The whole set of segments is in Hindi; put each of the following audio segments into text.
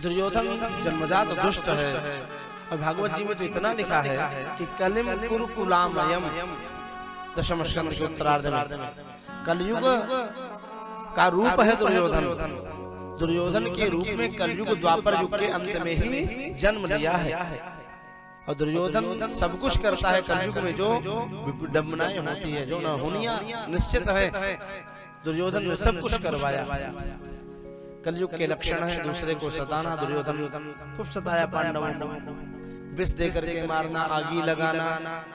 दुर्योधन जन्मजात दुष्ट है। और भागवत जी में तो इतना लिखा है कि कलिम कुरुकुलामयम, दशम स्कंद के उत्तरार्ध में कलयुग का रूप है दुर्योधन। दुर्योधन के रूप में कलयुग द्वापर युग के अंत में ही जन्म लिया है। और दुर्योधन सब कुछ करता है कलयुग में जो विडंबनाएं होती है, जो न होनिया निश्चित है, दुर्योधन ने सब कुछ करवाया। कलयुग के लक्षण है दूसरे को सताना। दुर्योधन खूब सताया पांडवों को, विष देकर के मारना, आगी लगाना,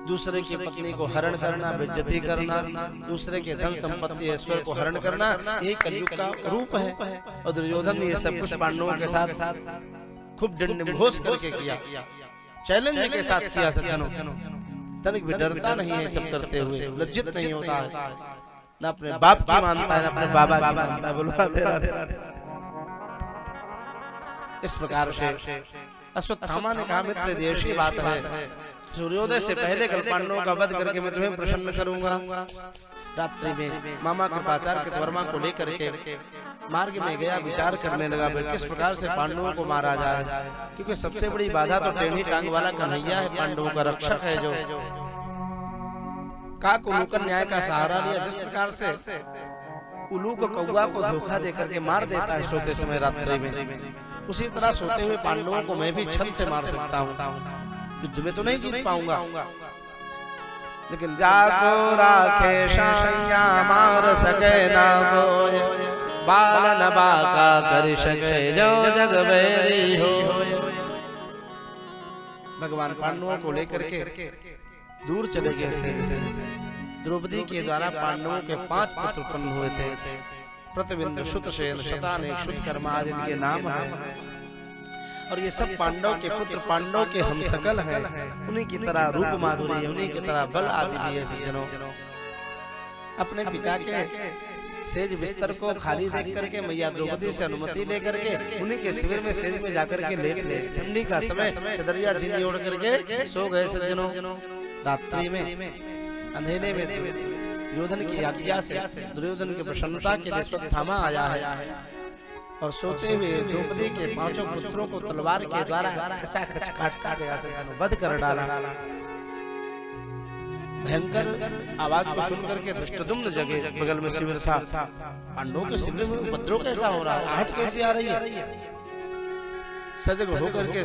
दूसरे की पत्नी को हरण करना, बेइज्जती करना, दूसरे के धन संपत्ति ऐश्वर्य को हरण करना, यही कलयुग का रूप है। और दुर्योधन ने ये सब कुछ पांडवों के साथ खूब दंड घोष करके किया, चैलेंज के साथ किया। सज्जनों, तनिक भी डरता नहीं है सब करते हुए, लज्जित नहीं होता है, ना अपने बाप की मानता है ना अपने बाबा की मानता है। बोलो राधे राधे। इस प्रकार से अश्वत्थामा ने कहा, मित्र देशी बात है, सूर्योदय से पहले कल पांडवों का वध करके मैं तुम्हें प्रसन्न करूंगा। रात्रि में मामा कृपाचार्य कृतवर्मा को लेकर के मार्ग में गया, विचार करने लगा किस प्रकार से पांडवों को मारा जाए, क्योंकि सबसे बड़ी बाधा तो टेढ़ी टांग वाला कन्हैया है, पांडवों का रक्षक है, जो काक उलूकर न्याय का सहारा लिया। जिस प्रकार से उल्लू को कौवा को धोखा देकर के मार देता है सोते समय रात्रि में, उसी तरह सोते हुए पांडवों को मैं भी छल से मार सकता हूँ। युद्ध में तो नहीं जीत पाऊंगा, लेकिन जाको राखे शाया मार सके ना कोई, बाल न बाका कर सके जो जग बैरी हो। भगवान पांडवों को लेकर के दूर चले गए से। द्रौपदी के द्वारा पांडवों के 5 पुत्र उत्पन्न हुए थे। प्रतिबिंदु, शुतसेन, शतानेक, शुतकर्मा आदि इनके नाम हैं। और ये सब पांडव के पुत्र, पांडव के हमशक्ल हैं। उन्हीं की तरह रूप माधुरी है, उन्हीं की तरह बल आदि भी है। सज्जनों, अपने पिता के सेज बिस्तर को खाली देख करके मैया द्रौपदी से अनुमति लेकर के उन्हीं के शिविर में सेज में जाकर के लेट ले। ठंडी का समय चदरिया झीली ओढ़ करके सो गए। सज्जनों, रात्रि में अंधेरे में दुर्योधन की आज्ञा से, दुर्योधन की प्रसन्नता के लिए अश्वत्थामा आया है और सोते हुए द्रौपदी के 5 पुत्रों को तलवार के द्वारा खचाखच काटता गया। सज्जनों, वध कर डाला। भयंकर आवाज को सुनकर के धृष्टद्युम्न जगे, बगल में शिविर था। पांडवों के शिविर में उपद्रव कैसा हो रहा है, आहट कैसी आ रही है। सजग होकर के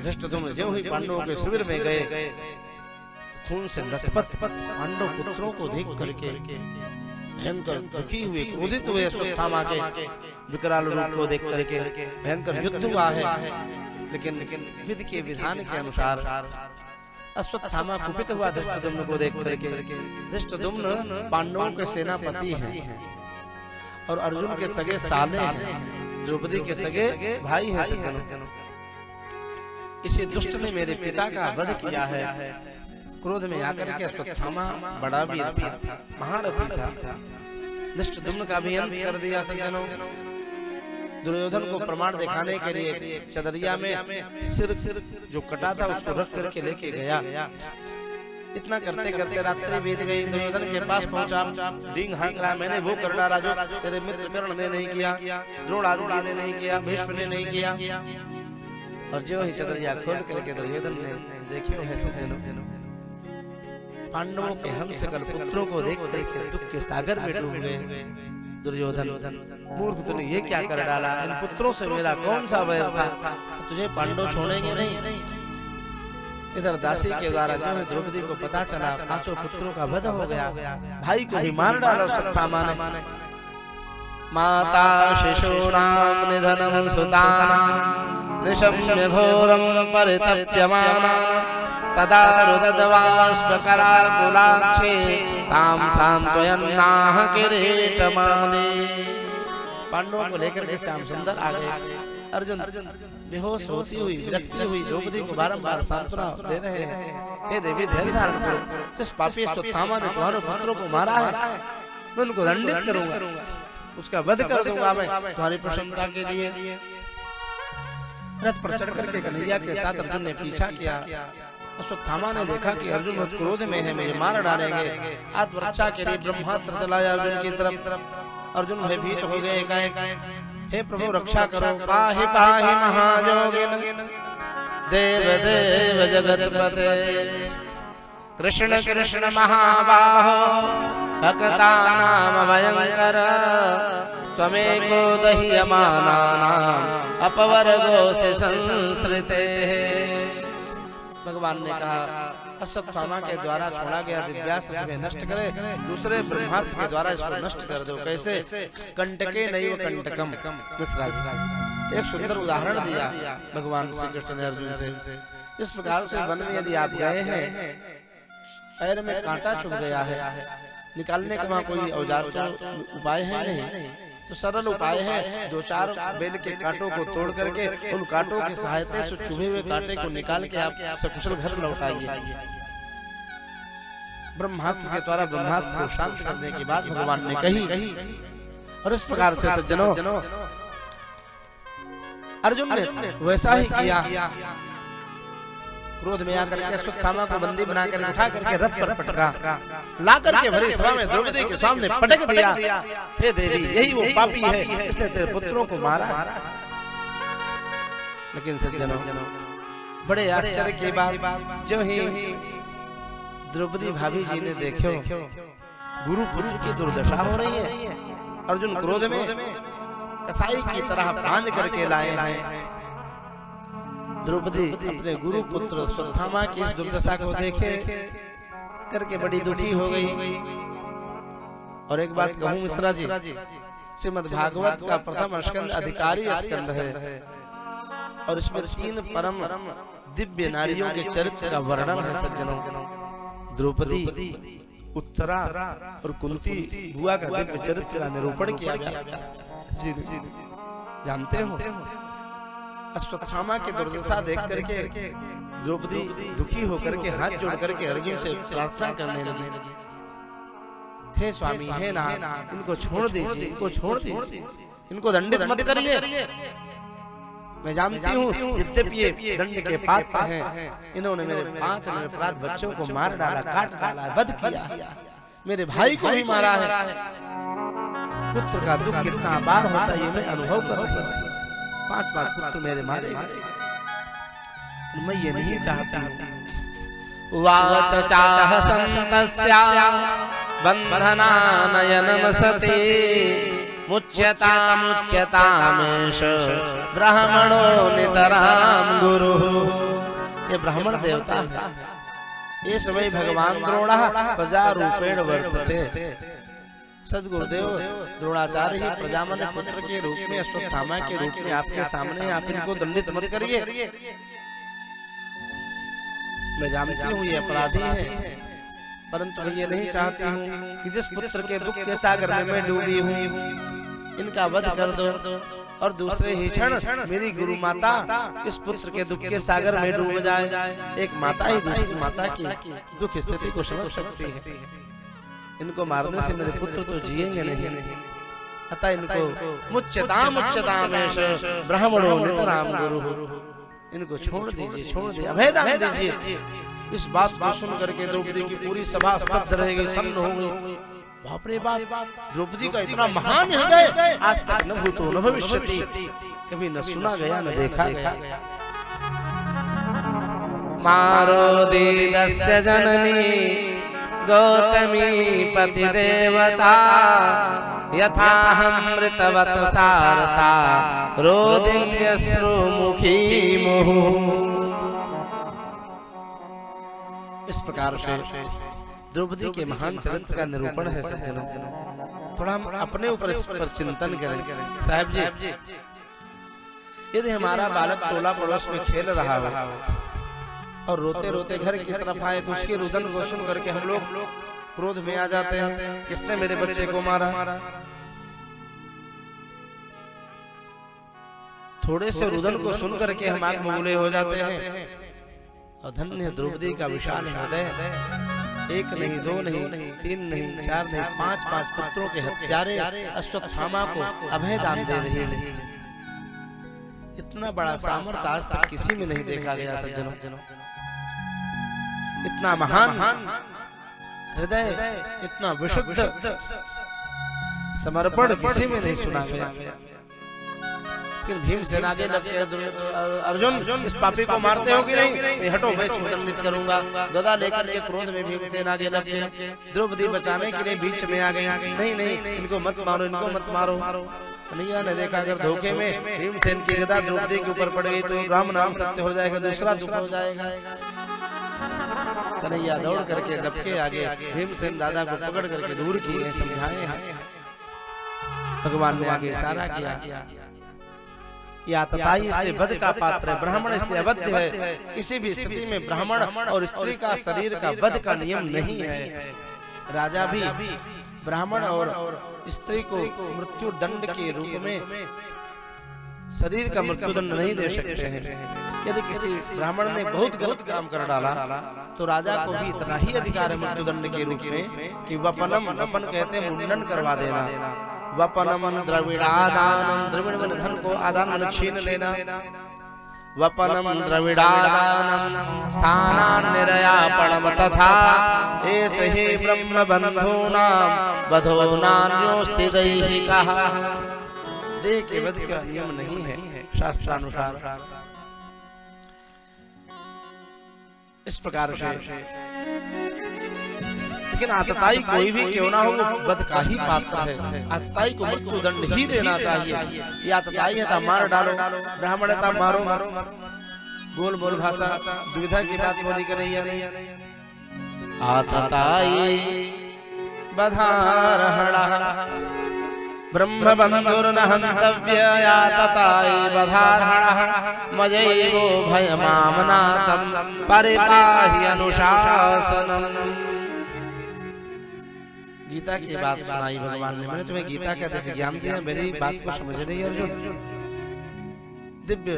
धृष्टद्युम्न जो ही पांडवों के शिविर में गए, खून से लथपथ पांडव पुत्रों को देख करके भयंकर दुखी हुए, क्रोधित हुए। अश्वत्थामा के विकराल रूप को देख करके भयंकर युद्ध हुआ है, लेकिन विधि के विधान के अनुसार अश्वत्थामा कुपित हुआ धृष्टद्युम्न को देख करके। धृष्टद्युम्न पांडवों के सेनापति हैं और अर्जुन के सगे साले हैं, द्रौपदी के सगे भाई हैं। सज्जनों, इसे दुष्ट ने मेरे पिता का वध किया है। क्रोध में आकर के अश्वत्थामा बड़ा वीर था, महारथी था, धृष्टद्युम्न का भी अंत कर दिया। सज्जनों, दुर्योधन को प्रमाण दिखाने के लिए चदरिया में सिर जो कटा था उसको रख करके लेके गया। इतना करते करते रात्रि बीत गई। दुर्योधन के पास पहुंचा, डींग हाँक रहा, मैंने वो कर डाला जो तेरे मित्र कर्ण ने नहीं किया, द्रोण आदि ने नहीं किया, भीष्म ने नहीं किया। और जो ही चदरिया खोल करके दुर्योधन ने देखियो है सज्जनों, पांडवों के हमशक्ल पुत्रों को देख करके दुख के सागर में डूब गए। दुर्योधन, मूर्ख तूने ये क्या कर डाला, इन पुत्रों से मेरा कौन सा वैर था, तुझे पांडव छोड़ेंगे नहीं। इधर दासी के द्वारा जो है द्रौपदी को पता चला 5 पुत्रों का वध हो गया, भाई को भी मार डाला अश्वत्थामा ने। माता शिशूनां निधनं सुतानां निशम्य घोरं परितप्यमाना तदा रुदध्वास्पकराकुलाक्षे तां सांत्वयन्नाह किरीटमाले। पांडवों को लेकर के श्याम सुंदर आ गए। अर्जुन बेहोश होती हुई, विरक्ति हुई द्रौपदी को बारंबार सांत्वना दे रहे हैं, हे देवी धैर्य धारण करो, जिस पापी अश्वत्थामा ने तुम्हारे पुत्रों को मारा है मैं उनको दंडित करूंगा, उसका वध कर दूंगा मैं तुम्हारी प्रसन्नता के लिए। रथ पर चढ़ करके कन्हैया के साथ अर्जुन ने पीछा किया। अश्वत्थामा ने देखा कि अर्जुन बहुत क्रोध में है, मुझे मार डालेंगे। आत्मरक्षा के लिए ब्रह्मास्त्र चलाया अर्जुन की तरफ। अर्जुन भयभीत हो गए, एकाएक हे प्रभु रक्षा करो। पाहि पाहि महायोगिन देव देव जगतपते कृष्ण कृष्ण महाबाहो भक्तानाम भयंकर त्वमेको दह्यमानानां अपवर्गो से संस्कृते। भगवान ने कहा अश्वत्थामा के द्वारा छोड़ा गया दिव्यास्त्र तुम्हें नष्ट करे, दूसरे ब्रह्मास्त्र के द्वारा इसको नष्ट कर दो। कैसे? कंटके नैव कंटकम। मिश्रा जी एक सुंदर उदाहरण दिया भगवान श्री कृष्ण ने अर्जुन से। इस प्रकार से वन में यदि आप गए हैं, पैर में कांटा चुभ गया है, निकालने का वहाँ कोई औजार तो उपाय है नहीं, तो सरल उपाय है, दो चार बेल के कांटों को तोड़ करके उन कांटों की सहायता से चुभे हुए कांटे को निकाल के आप सकुशल घर लौटाइए। ब्रह्मास्त्र के द्वारा ब्रह्मास्त्र को शांत करने के बाद भगवान ने कही। और इस प्रकार से सज्जनों अर्जुन ने वैसा ही किया। क्रोध में आकर के अश्वत्थामा को बंदी बनाकर उठा करके रथ पर पटका, ला करके भरी सभा में द्रौपदी के सामने पटक दिया। हे देवी, यही वो पापी है, इसने तेरे पुत्रों को मारा। लेकिन सज्जनों बड़े आश्चर्य की बात, जो ही द्रौपदी भाभी जी ने देखो गुरु पुत्र की दुर्दशा हो रही है, अर्जुन क्रोध में कसाई की तरह बांध करके लाए। द्रौपदी अपने गुरु पुत्र अश्वत्थामा की इस दुर्दशा को देखे करके बड़ी दुखी हो गई। और एक बात कहूं मिश्रा जी, श्रीमद् भागवत का प्रथम स्कंद अधिकारी स्कंद है और इसमें 3 परम दिव्य नारियों के चरित्र का वर्णन है। सज्जनों द्रौपदी, उत्तरा और कुंती बुआ का दिव्य चरित्र का निरूपण किया गया। जानते हो अश्वत्थामा की दुर्दशा देख करके द्रौपदी दुखी होकर के हाथ जोड़ करके अर्जुन से प्रार्थना करने लगी, हे स्वामी, हे नाथ, इनको छोड़ दीजिए, इनको छोड़ दीजिए, इनको दंडित मत करिए। मैं जानती हूँ यद्यपि ये दंड के पात्र हैं, इन्होंने मेरे 5 निरपराध बच्चों को मार डाला, काट डाला, वध किया, मेरे भाई को भी मारा है। पुत्र का दुख कितना अपार होता है ये मैं अनुभव कर रही हूँ। 5 पुत्र मेरे मारे गए, मैं ये नहीं चाहती। वाच चाह संतस्या बंधनानयनम सती मुच्यतामेष ब्राह्मणो नितराम गुरु। ये ब्राह्मण देवता है, ये समय भगवान द्रोणः प्रजा रूपेण वर्तते। सदगुरुदेव द्रोणाचार्य ही प्रजामन पुत्र के रूप में, अश्वत्थामा के रूप में आपके सामने, आप इनको दंडित मत करिए। मैं जानती हूँ ये अपराधी है, परंतु मैं ये नहीं चाहती हूँ कि जिस पुत्र के दुख के सागर में मैं डूबी हूँ, इनका वध कर दो और दूसरे ही क्षण मेरी गुरु माता इस पुत्र के दुख के सागर में डूब जाए। एक माता ही दूसरी माता की दुख स्थिति को समझ सकती है। इनको मारने से मेरे पुत्र तो जिएंगे नहीं, अतः इनको मुच्यतामेष ब्राह्मणो नितराम गुरु, इनको छोड़ दीजिए, छोड़ दीजिए, अभयदान दीजिए। इस बात को सुन करके द्रौपदी की पूरी सभा स्तब्ध रह गई, सन्न हो गई। बाप रे बाप, द्रौपदी का इतना महान हृदय आज तक न भूतो न भविष्यति, कभी न सुना गया न देखा गया। मारो दीदस्य जननी गौतमी पति देवता यथाहमृतवत सारता रोदिन्यश्रुमुखी मुहु। इस प्रकार से द्रौपदी के महान चरित्र का निरूपण है। सज्जनों थोड़ा हम अपने ऊपर इस पर चिंतन करें। साहब जी, यदि हमारा बालक टोला पड़ोस में खेल रहा हो और रोते रोते घर की तरफ आए तो उसके रुदन को सुन करके हम लोग क्रोध में आ जाते हैं, किसने मेरे बच्चे को मारा। थोड़े से रुदन को सुन करके हम आग बबूले हो जाते हैं। और धन्य द्रौपदी का विशाल हृदय, 1 नहीं 2 नहीं 3 नहीं 4 नहीं 5 पुत्रों के हत्यारे अश्वत्थामा को अभय दान दे रही है। इतना बड़ा सामर्थ्य आज तक किसी में नहीं देखा गया। सज्जनों इतना महान हृदय, इतना विशुद्ध समर्पण किसी में नहीं सुना गया। लेकिन भीमसेन आगे लग के अर्जुन इस पापी को मारते हो कि नहीं? हटो, मैं इसको दंडित करूंगा। गदा लेकर के क्रोध में भीमसेन आगे लग के द्रौपदी बचाने के लिए बीच में आ गए। नहीं नहीं, इनको मत मारो, इनको मत मारो। कन्हैया ने देखा अगर धोखे में भीमसेन की गदा द्रौपदी के ऊपर पड़ गई तो राम नाम सत्य हो जाएगा, दूसरा दुख हो जाएगा। कन्हैया दौड़ करके डबके आगे भीमसेन दादा को पकड़ करके दूर किए, समझाए हैं। भगवान ने आगे इशारा किया, या तताई इसलिए वध का पात्र है, ब्राह्मण इसलिए अवध्य है। किसी भी स्थिति में ब्राह्मण और स्त्री का शरीर का वध का नियम नहीं है। राजा भी ब्राह्मण और स्त्री को मृत्यु दंड के रूप में शरीर का मृत्यु दंड नहीं दे सकते हैं। यदि किसी ब्राह्मण ने बहुत गलत काम कर डाला तो राजा को भी इतना ही अधिकार है मृत्यु दंड के रूप में कि वपनम, वपन कहते हैं मुंडन करवा देना। वपनम द्रविड़ादानम, द्रविड़ मन धन को आदान मन छीन लेना। वपनम द्रविड़ादानम स्थानान्निरयापणम तथा एष हि ब्रह्म बंधूनां वधो नान्योस्ति दैहिकः। देह के वध का नियम नहीं है शास्त्रानुसार। इस प्रकार से लेकिन आतताई कोई भी क्यों ना हो वो वध का ही पात्र है। आतताई को मृत्यु दंड ही देना चाहिए। ये आतताई है तो मार डालो, ब्राह्मण है तो मारो। बोल बोल भाषा दुविधा की बात बोली कन्हैया ने। आतताई बधारहणा ब्रह्म बंधुर्न हन्तव्य आतताई बधारहणः मयैवो भयमामनाथं परिपाहि अनुशासनम्। गीता की बात सुनाई भगवान ने। मैंने तुम्हें गीता का दिव्य ज्ञान दिया, मेरी बात को समझ नहीं अर्जुन। दिव्य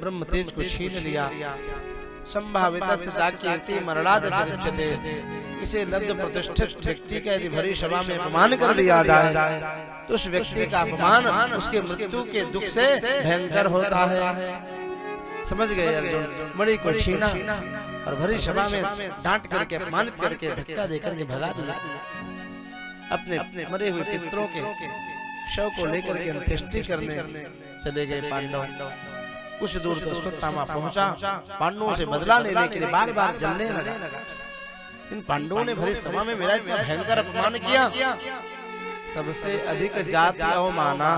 ब्रह्म तेज को छीन लिया। संभाविता से जाकीर्ति मरणाद कृत्यते। इसे लब्ध प्रतिष्ठित व्यक्ति का यदि भरी सभा में अपमान कर दिया जाए तो उस व्यक्ति का अपमान उसके मृत्यु के दुख से भयंकर होता है। समझ गए अर्जुन? मणि को छीना और भरी सभा में डांट करके अपमानित करके धक्का देकर के भगा दिया। अपने मरे हुए पितरों के शव को लेकर के अंत्येष्टि करने चले गए पांडव। कुछ दूर तो अश्वत्थामा पहुंचा, पांडवों से बदला लेने के लिए बार बार जलने लगा। इन पांडवों ने भरी सभा में मेरा इतना भयंकर अपमान किया। सबसे अधिक जाति अवमाना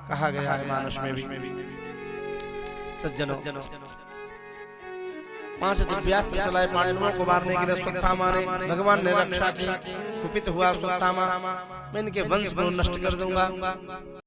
कहा गया है मानस में भी। सज्जनों, 5 दिव्यास्त्र चलाए पांडवों को मारने के लिए अश्वत्थामा ने। भगवान ने रक्षा की। कुपित हुआ अश्वत्थामा, मैं इनके वंश को नष्ट कर दूंगा।